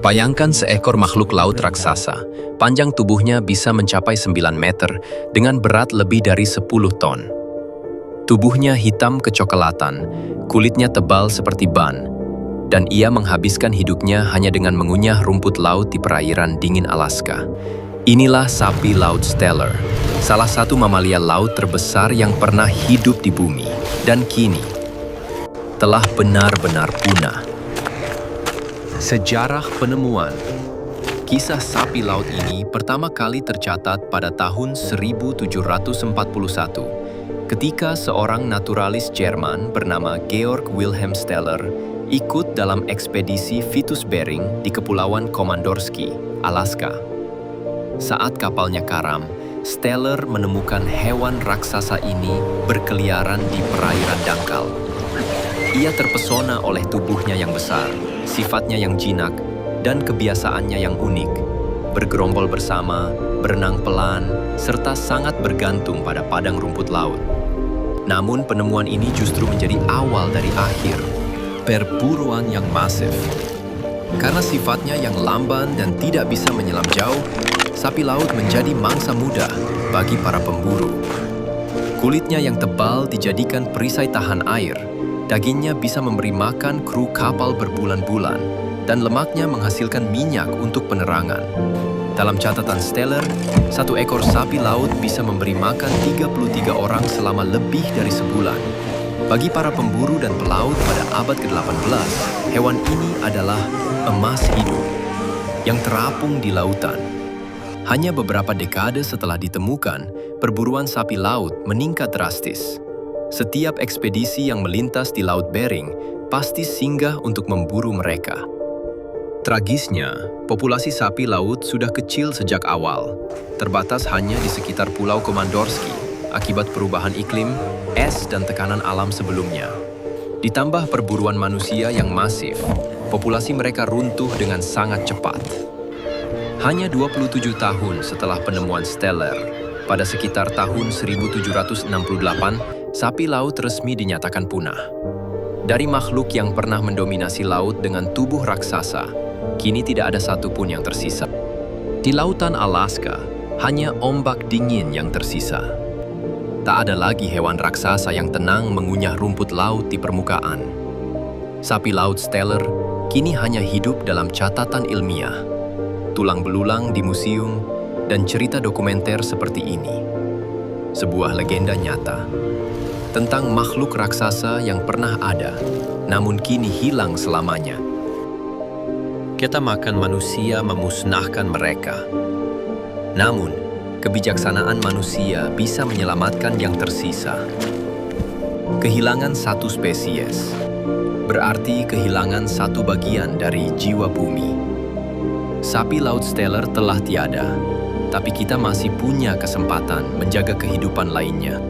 Bayangkan seekor makhluk laut raksasa. Panjang tubuhnya bisa mencapai 9 meter dengan berat lebih dari 10 ton. Tubuhnya hitam kecoklatan, kulitnya tebal seperti ban, dan ia menghabiskan hidupnya hanya dengan mengunyah rumput laut di perairan dingin Alaska. Inilah sapi laut Steller, salah satu mamalia laut terbesar yang pernah hidup di bumi, dan kini telah benar-benar punah. Sejarah penemuan. Kisah sapi laut ini pertama kali tercatat pada tahun 1741 ketika seorang naturalis Jerman bernama Georg Wilhelm Steller ikut dalam ekspedisi Vitus Bering di Kepulauan Komandorski, Alaska. Saat kapalnya karam, Steller menemukan hewan raksasa ini berkeliaran di perairan dangkal. Ia terpesona oleh tubuhnya yang besar, sifatnya yang jinak, dan kebiasaannya yang unik. Bergerombol bersama, berenang pelan, serta sangat bergantung pada padang rumput laut. Namun penemuan ini justru menjadi awal dari akhir perburuan yang masif. Karena sifatnya yang lamban dan tidak bisa menyelam jauh, sapi laut menjadi mangsa mudah bagi para pemburu. Kulitnya yang tebal dijadikan perisai tahan air, dagingnya bisa memberi makan kru kapal berbulan-bulan, dan lemaknya menghasilkan minyak untuk penerangan. Dalam catatan Steller, satu ekor sapi laut bisa memberi makan 33 orang selama lebih dari sebulan. Bagi para pemburu dan pelaut pada abad ke-18, hewan ini adalah emas hidup yang terapung di lautan. Hanya beberapa dekade setelah ditemukan, perburuan sapi laut meningkat drastis. Setiap ekspedisi yang melintas di Laut Bering pasti singgah untuk memburu mereka. Tragisnya, populasi sapi laut sudah kecil sejak awal, terbatas hanya di sekitar Pulau Komandorski akibat perubahan iklim, es, dan tekanan alam sebelumnya. Ditambah perburuan manusia yang masif, populasi mereka runtuh dengan sangat cepat. Hanya 27 tahun setelah penemuan Steller, pada sekitar tahun 1768, sapi laut resmi dinyatakan punah. Dari makhluk yang pernah mendominasi laut dengan tubuh raksasa, kini tidak ada satupun yang tersisa. Di lautan Alaska, hanya ombak dingin yang tersisa. Tak ada lagi hewan raksasa yang tenang mengunyah rumput laut di permukaan. Sapi laut Steller kini hanya hidup dalam catatan ilmiah, tulang belulang di museum, dan cerita dokumenter seperti ini. Sebuah legenda nyata tentang makhluk raksasa yang pernah ada, namun kini hilang selamanya. Kita makan manusia memusnahkan mereka. Namun, kebijaksanaan manusia bisa menyelamatkan yang tersisa. Kehilangan satu spesies berarti kehilangan satu bagian dari jiwa bumi. Sapi laut Steller telah tiada, tapi kita masih punya kesempatan menjaga kehidupan lainnya.